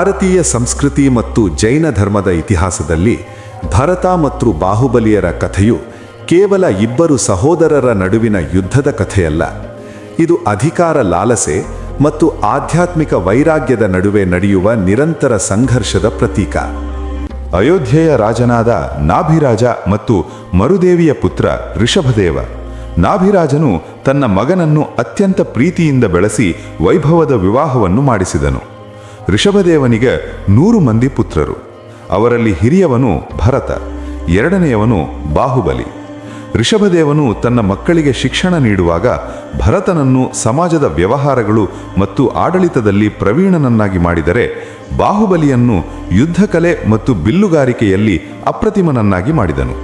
ಭಾರತೀಯ ಸಂಸ್ಕೃತಿ ಮತ್ತು ಜೈನ ಧರ್ಮದ ಇತಿಹಾಸದಲ್ಲಿ ಭರತ ಮತ್ತು ಬಾಹುಬಲಿಯರ ಕಥೆಯು ಕೇವಲ ಇಬ್ಬರು ಸಹೋದರರ ನಡುವಿನ ಯುದ್ಧದ ಕಥೆಯಲ್ಲ. ಇದು ಅಧಿಕಾರ ಲಾಲಸೆ ಮತ್ತು ಆಧ್ಯಾತ್ಮಿಕ ವೈರಾಗ್ಯದ ನಡುವೆ ನಡೆಯುವ ನಿರಂತರ ಸಂಘರ್ಷದ ಪ್ರತೀಕ. ಅಯೋಧ್ಯೆಯ ರಾಜನಾದ ನಾಭಿರಾಜ ಮತ್ತು ಮರುದೇವಿಯ ಪುತ್ರ ಋಷಭದೇವ. ನಾಭಿರಾಜನು ತನ್ನ ಮಗನನ್ನು ಅತ್ಯಂತ ಪ್ರೀತಿಯಿಂದ ಬೆಳೆಸಿ ವೈಭವದ ವಿವಾಹವನ್ನು ಮಾಡಿಸಿದನು. ಋಷಭದೇವನಿಗೆ 100 ಮಂದಿ ಪುತ್ರರು. ಅವರಲ್ಲಿ ಹಿರಿಯವನು ಭರತ, ಎರಡನೆಯವನು ಬಾಹುಬಲಿ. ಋಷಭದೇವನು ತನ್ನ ಮಕ್ಕಳಿಗೆ ಶಿಕ್ಷಣ ನೀಡುವಾಗ ಭರತನನ್ನು ಸಮಾಜದ ವ್ಯವಹಾರಗಳು ಮತ್ತು ಆಡಳಿತದಲ್ಲಿ ಪ್ರವೀಣನನ್ನಾಗಿ ಮಾಡಿದರೆ, ಬಾಹುಬಲಿಯನ್ನು ಯುದ್ಧಕಲೆ ಮತ್ತು ಬಿಲ್ಲುಗಾರಿಕೆಯಲ್ಲಿ ಅಪ್ರತಿಮನನ್ನಾಗಿ ಮಾಡಿದನು.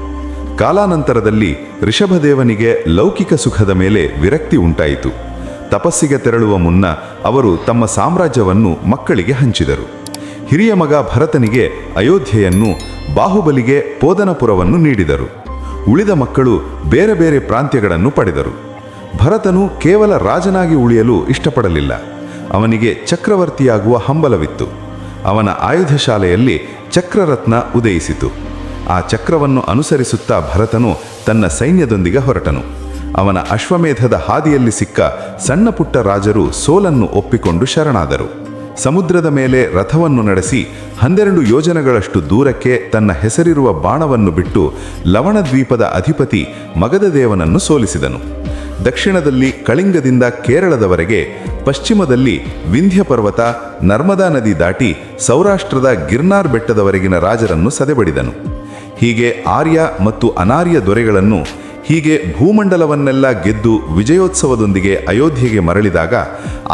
ಕಾಲಾನಂತರದಲ್ಲಿ ಋಷಭದೇವನಿಗೆ ಲೌಕಿಕ ಸುಖದ ಮೇಲೆ ವಿರಕ್ತಿ ಉಂಟಾಯಿತು. ತಪಸ್ಸಿಗೆ ತೆರಳುವ ಮುನ್ನ ಅವರು ತಮ್ಮ ಸಾಮ್ರಾಜ್ಯವನ್ನು ಮಕ್ಕಳಿಗೆ ಹಂಚಿದರು. ಹಿರಿಯ ಮಗ ಭರತನಿಗೆ ಅಯೋಧ್ಯೆಯನ್ನು, ಬಾಹುಬಲಿಗೆ ಪೋದನಪುರವನ್ನು ನೀಡಿದರು. ಉಳಿದ ಮಕ್ಕಳು ಬೇರೆ ಬೇರೆ ಪ್ರಾಂತ್ಯಗಳನ್ನು ಪಡೆದರು. ಭರತನು ಕೇವಲ ರಾಜನಾಗಿ ಉಳಿಯಲು ಇಷ್ಟಪಡಲಿಲ್ಲ. ಅವನಿಗೆ ಚಕ್ರವರ್ತಿಯಾಗುವ ಹಂಬಲವಿತ್ತು. ಅವನ ಆಯುಧ ಶಾಲೆಯಲ್ಲಿ ಚಕ್ರರತ್ನ ಉದಯಿಸಿತು. ಆ ಚಕ್ರವನ್ನು ಅನುಸರಿಸುತ್ತಾ ಭರತನು ತನ್ನ ಸೈನ್ಯದೊಂದಿಗೆ ಹೊರಟನು. ಅವನ ಅಶ್ವಮೇಧದ ಹಾದಿಯಲ್ಲಿ ಸಿಕ್ಕ ಸಣ್ಣ ಪುಟ್ಟ ರಾಜರು ಸೋಲನ್ನು ಒಪ್ಪಿಕೊಂಡು ಶರಣಾದರು. ಸಮುದ್ರದ ಮೇಲೆ ರಥವನ್ನು ನಡೆಸಿ 12 ಯೋಜನೆಗಳಷ್ಟು ದೂರಕ್ಕೆ ತನ್ನ ಹೆಸರಿರುವ ಬಾಣವನ್ನು ಬಿಟ್ಟು ಲವಣದ್ವೀಪದ ಅಧಿಪತಿ ಮಗಧದೇವನನ್ನು ಸೋಲಿಸಿದನು. ದಕ್ಷಿಣದಲ್ಲಿ ಕಳಿಂಗದಿಂದ ಕೇರಳದವರೆಗೆ, ಪಶ್ಚಿಮದಲ್ಲಿ ವಿಂಧ್ಯ ಪರ್ವತ, ನರ್ಮದಾ ನದಿ ದಾಟಿ ಸೌರಾಷ್ಟ್ರದ ಗಿರ್ನಾರ್ ಬೆಟ್ಟದವರೆಗಿನ ರಾಜರನ್ನು ಸದೆಬಡಿದನು. ಹೀಗೆ ಆರ್ಯ ಮತ್ತು ಅನಾರ್ಯ ದೊರೆಗಳನ್ನು, ಹೀಗೆ ಭೂಮಂಡಲವನ್ನೆಲ್ಲ ಗೆದ್ದು ವಿಜಯೋತ್ಸವದೊಂದಿಗೆ ಅಯೋಧ್ಯೆಗೆ ಮರಳಿದಾಗ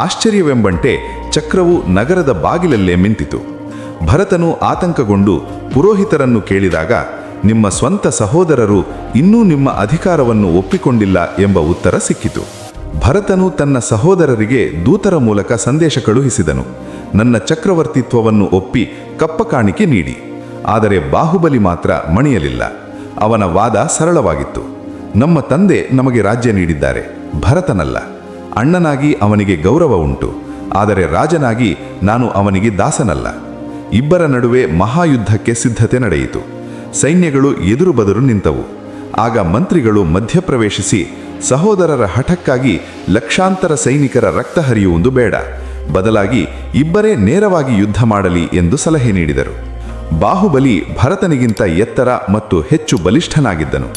ಆಶ್ಚರ್ಯವೆಂಬಂತೆ ಚಕ್ರವು ನಗರದ ಬಾಗಿಲಲ್ಲೇ ನಿಂತಿತು. ಭರತನು ಆತಂಕಗೊಂಡು ಪುರೋಹಿತರನ್ನು ಕೇಳಿದಾಗ, ನಿಮ್ಮ ಸ್ವಂತ ಸಹೋದರರು ಇನ್ನೂ ನಿಮ್ಮ ಅಧಿಕಾರವನ್ನು ಒಪ್ಪಿಕೊಂಡಿಲ್ಲ ಎಂಬ ಉತ್ತರ ಸಿಕ್ಕಿತು. ಭರತನು ತನ್ನ ಸಹೋದರರಿಗೆ ದೂತರ ಮೂಲಕ ಸಂದೇಶ ಕಳುಹಿಸಿದನು, ನನ್ನ ಚಕ್ರವರ್ತಿತ್ವವನ್ನು ಒಪ್ಪಿ ಕಪ್ಪ ಕಾಣಿಕೆ ನೀಡಿ. ಆದರೆ ಬಾಹುಬಲಿ ಮಾತ್ರ ಮಣಿಯಲಿಲ್ಲ. ಅವನ ವಾದ ಸರಳವಾಗಿತ್ತು. ನಮ್ಮ ತಂದೆ ನಮಗೆ ರಾಜ್ಯ ನೀಡಿದ್ದಾರೆ, ಭರತನಲ್ಲ. ಅಣ್ಣನಾಗಿ ಅವನಿಗೆ ಗೌರವ ಉಂಟು, ಆದರೆ ರಾಜನಾಗಿ ನಾನು ಅವನಿಗೆ ದಾಸನಲ್ಲ. ಇಬ್ಬರ ನಡುವೆ ಮಹಾಯುದ್ಧಕ್ಕೆ ಸಿದ್ಧತೆ ನಡೆಯಿತು. ಸೈನ್ಯಗಳು ಎದುರು ಬದರು ನಿಂತವು. ಆಗ ಮಂತ್ರಿಗಳು ಮಧ್ಯಪ್ರವೇಶಿಸಿ, ಸಹೋದರರ ಹಠಕ್ಕಾಗಿ ಲಕ್ಷಾಂತರ ಸೈನಿಕರ ರಕ್ತ ಹರಿಯುವುದು ಬೇಡ, ಬದಲಾಗಿ ಇಬ್ಬರೇ ನೇರವಾಗಿ ಯುದ್ಧ ಮಾಡಲಿ ಎಂದು ಸಲಹೆ ನೀಡಿದರು. ಬಾಹುಬಲಿ ಭರತನಿಗಿಂತ ಎತ್ತರ ಮತ್ತು ಹೆಚ್ಚು ಬಲಿಷ್ಠನಾಗಿದ್ದನು.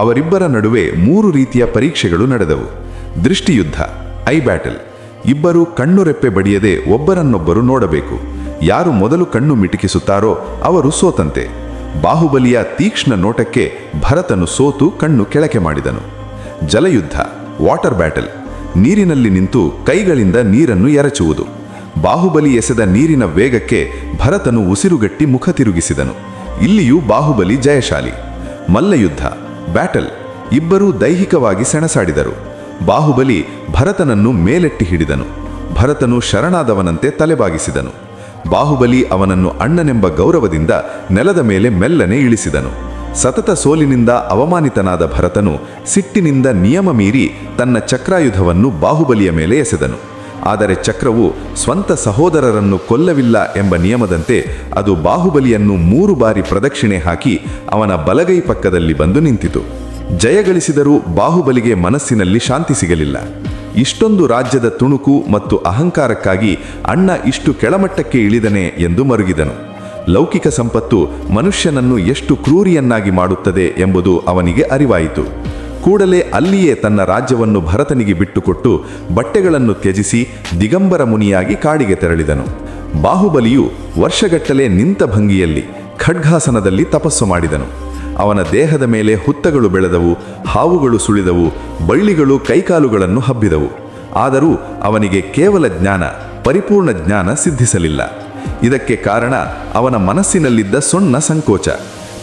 ಅವರಿಬ್ಬರ ನಡುವೆ 3 ರೀತಿಯ ಪರೀಕ್ಷೆಗಳು ನಡೆದವು. ದೃಷ್ಟಿಯುದ್ಧ, ಐ ಬ್ಯಾಟಲ್. ಇಬ್ಬರು ಕಣ್ಣುರೆಪ್ಪೆ ಬಡಿಯದೆ ಒಬ್ಬರನ್ನೊಬ್ಬರು ನೋಡಬೇಕು. ಯಾರು ಮೊದಲು ಕಣ್ಣು ಮಿಟುಕಿಸುತ್ತಾರೋ ಅವರು ಸೋತಂತೆ. ಬಾಹುಬಲಿಯ ತೀಕ್ಷ್ಣ ನೋಟಕ್ಕೆ ಭರತನು ಸೋತು ಕಣ್ಣು ಕೆಳಕೆ ಮಾಡಿದನು. ಜಲಯುದ್ಧ, ವಾಟರ್ ಬ್ಯಾಟಲ್. ನೀರಿನಲ್ಲಿ ನಿಂತು ಕೈಗಳಿಂದ ನೀರನ್ನು ಎರಚುವುದು. ಬಾಹುಬಲಿ ಎಸೆದ ನೀರಿನ ವೇಗಕ್ಕೆ ಭರತನು ಉಸಿರುಗಟ್ಟಿ ಮುಖ ತಿರುಗಿಸಿದನು. ಇಲ್ಲಿಯೂ ಬಾಹುಬಲಿ ಜಯಶಾಲಿ. ಮಲ್ಲಯುದ್ಧ, ಬ್ಯಾಟಲ್. ಇಬ್ಬರೂ ದೈಹಿಕವಾಗಿ ಸೆಣಸಾಡಿದರು. ಬಾಹುಬಲಿ ಭರತನನ್ನು ಮೇಲೆಟ್ಟಿ ಹಿಡಿದನು. ಭರತನು ಶರಣಾದವನಂತೆ ತಲೆಬಾಗಿಸಿದನು. ಬಾಹುಬಲಿ ಅವನನ್ನು ಅಣ್ಣನೆಂಬ ಗೌರವದಿಂದ ನೆಲದ ಮೇಲೆ ಮೆಲ್ಲನೆ ಇಳಿಸಿದನು. ಸತತ ಸೋಲಿನಿಂದ ಅವಮಾನಿತನಾದ ಭರತನು ಸಿಟ್ಟಿನಿಂದ ನಿಯಮ ಮೀರಿ ತನ್ನ ಚಕ್ರಾಯುಧವನ್ನು ಬಾಹುಬಲಿಯ ಮೇಲೆ ಎಸೆದನು. ಆದರೆ ಚಕ್ರವು ಸ್ವಂತ ಸಹೋದರರನ್ನು ಕೊಲ್ಲವಿಲ್ಲ ಎಂಬ ನಿಯಮದಂತೆ ಅದು ಬಾಹುಬಲಿಯನ್ನು 3 ಬಾರಿ ಪ್ರದಕ್ಷಿಣೆ ಹಾಕಿ ಅವನ ಬಲಗೈ ಪಕ್ಕದಲ್ಲಿ ಬಂದು ನಿಂತಿತು. ಜಯಗಳಿಸಿದರೂ ಬಾಹುಬಲಿಗೆ ಮನಸ್ಸಿನಲ್ಲಿ ಶಾಂತಿ ಸಿಗಲಿಲ್ಲ. ಇಷ್ಟೊಂದು ರಾಜ್ಯದ ತುಣುಕು ಮತ್ತು ಅಹಂಕಾರಕ್ಕಾಗಿ ಅಣ್ಣ ಇಷ್ಟು ಕೆಳಮಟ್ಟಕ್ಕೆ ಇಳಿದನೆ ಎಂದು ಮರುಗಿದನು. ಲೌಕಿಕ ಸಂಪತ್ತು ಮನುಷ್ಯನನ್ನು ಎಷ್ಟು ಕ್ರೂರಿಯನ್ನಾಗಿ ಮಾಡುತ್ತದೆ ಎಂಬುದು ಅವನಿಗೆ ಅರಿವಾಯಿತು. ಕೂಡಲೇ ಅಲ್ಲಿಯೇ ತನ್ನ ರಾಜ್ಯವನ್ನು ಭರತನಿಗೆ ಬಿಟ್ಟುಕೊಟ್ಟು ಬಟ್ಟೆಗಳನ್ನು ತ್ಯಜಿಸಿ ದಿಗಂಬರ ಮುನಿಯಾಗಿ ಕಾಡಿಗೆ ತೆರಳಿದನು. ಬಾಹುಬಲಿಯು ವರ್ಷಗಟ್ಟಲೆ ನಿಂತ ಭಂಗಿಯಲ್ಲಿ ಖಡ್ಗಾಸನದಲ್ಲಿ ತಪಸ್ಸು ಮಾಡಿದನು. ಅವನ ದೇಹದ ಮೇಲೆ ಹುತ್ತಗಳು ಬೆಳೆದವು, ಹಾವುಗಳು ಸುಳಿದವು, ಬಳ್ಳಿಗಳು ಕೈಕಾಲುಗಳನ್ನು ಹಬ್ಬಿದವು. ಆದರೂ ಅವನಿಗೆ ಕೇವಲ ಜ್ಞಾನ, ಪರಿಪೂರ್ಣ ಜ್ಞಾನ ಸಿದ್ಧಿಸಲಿಲ್ಲ. ಇದಕ್ಕೆ ಕಾರಣ ಅವನ ಮನಸ್ಸಿನಲ್ಲಿದ್ದ ಸಣ್ಣ ಸಂಕೋಚ.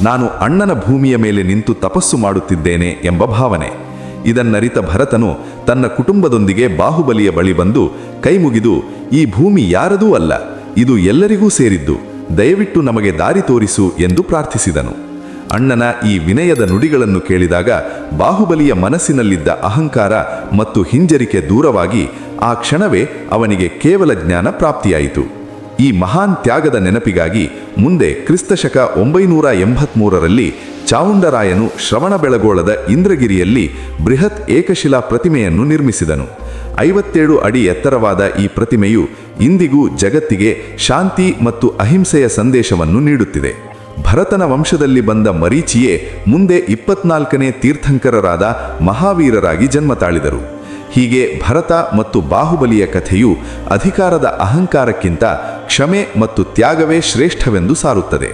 ನಾನು ಅಣ್ಣನ ಭೂಮಿಯ ಮೇಲೆ ನಿಂತು ತಪಸ್ಸು ಮಾಡುತ್ತಿದ್ದೇನೆ ಎಂಬ ಭಾವನೆ. ಇದನ್ನರಿತ ಭರತನು ತನ್ನ ಕುಟುಂಬದೊಂದಿಗೆ ಬಾಹುಬಲಿಯ ಬಳಿ ಬಂದು ಕೈಮುಗಿದು, ಈ ಭೂಮಿ ಯಾರದೂ ಅಲ್ಲ, ಇದು ಎಲ್ಲರಿಗೂ ಸೇರಿದ್ದು, ದಯವಿಟ್ಟು ನಮಗೆ ದಾರಿ ತೋರಿಸು ಎಂದು ಪ್ರಾರ್ಥಿಸಿದನು. ಅಣ್ಣನ ಈ ವಿನಯದ ನುಡಿಗಳನ್ನು ಕೇಳಿದಾಗ ಬಾಹುಬಲಿಯ ಮನಸ್ಸಿನಲ್ಲಿದ್ದ ಅಹಂಕಾರ ಮತ್ತು ಹಿಂಜರಿಕೆ ದೂರವಾಗಿ ಆ ಕ್ಷಣವೇ ಅವನಿಗೆ ಕೇವಲ ಜ್ಞಾನ ಪ್ರಾಪ್ತಿಯಾಯಿತು. ಈ ಮಹಾನ್ ತ್ಯಾಗದ ನೆನಪಿಗಾಗಿ ಮುಂದೆ ಕ್ರಿಸ್ತಶಕ 983ರಲ್ಲಿ ಚಾವುಂಡರಾಯನು ಶ್ರವಣಬೆಳಗೊಳದ ಇಂದ್ರಗಿರಿಯಲ್ಲಿ ಬೃಹತ್ ಏಕಶಿಲಾ ಪ್ರತಿಮೆಯನ್ನು ನಿರ್ಮಿಸಿದನು. 57 ಅಡಿ ಎತ್ತರವಾದ ಈ ಪ್ರತಿಮೆಯು ಇಂದಿಗೂ ಜಗತ್ತಿಗೆ ಶಾಂತಿ ಮತ್ತು ಅಹಿಂಸೆಯ ಸಂದೇಶವನ್ನು ನೀಡುತ್ತಿದೆ. ಭರತನ ವಂಶದಲ್ಲಿ ಬಂದ ಮರೀಚಿಯೇ ಮುಂದೆ 24ನೇ ತೀರ್ಥಂಕರರಾದ ಮಹಾವೀರರಾಗಿ ಜನ್ಮ ತಾಳಿದರು. ಹೀಗೆ ಭರತ ಮತ್ತು ಬಾಹುಬಲಿಯ ಕಥೆಯು ಅಧಿಕಾರದ ಅಹಂಕಾರಕ್ಕಿಂತ ಕ್ಷಮೆ ಮತ್ತು ತ್ಯಾಗವೇ ಶ್ರೇಷ್ಠವೆಂದು ಸಾರುತ್ತದೆ.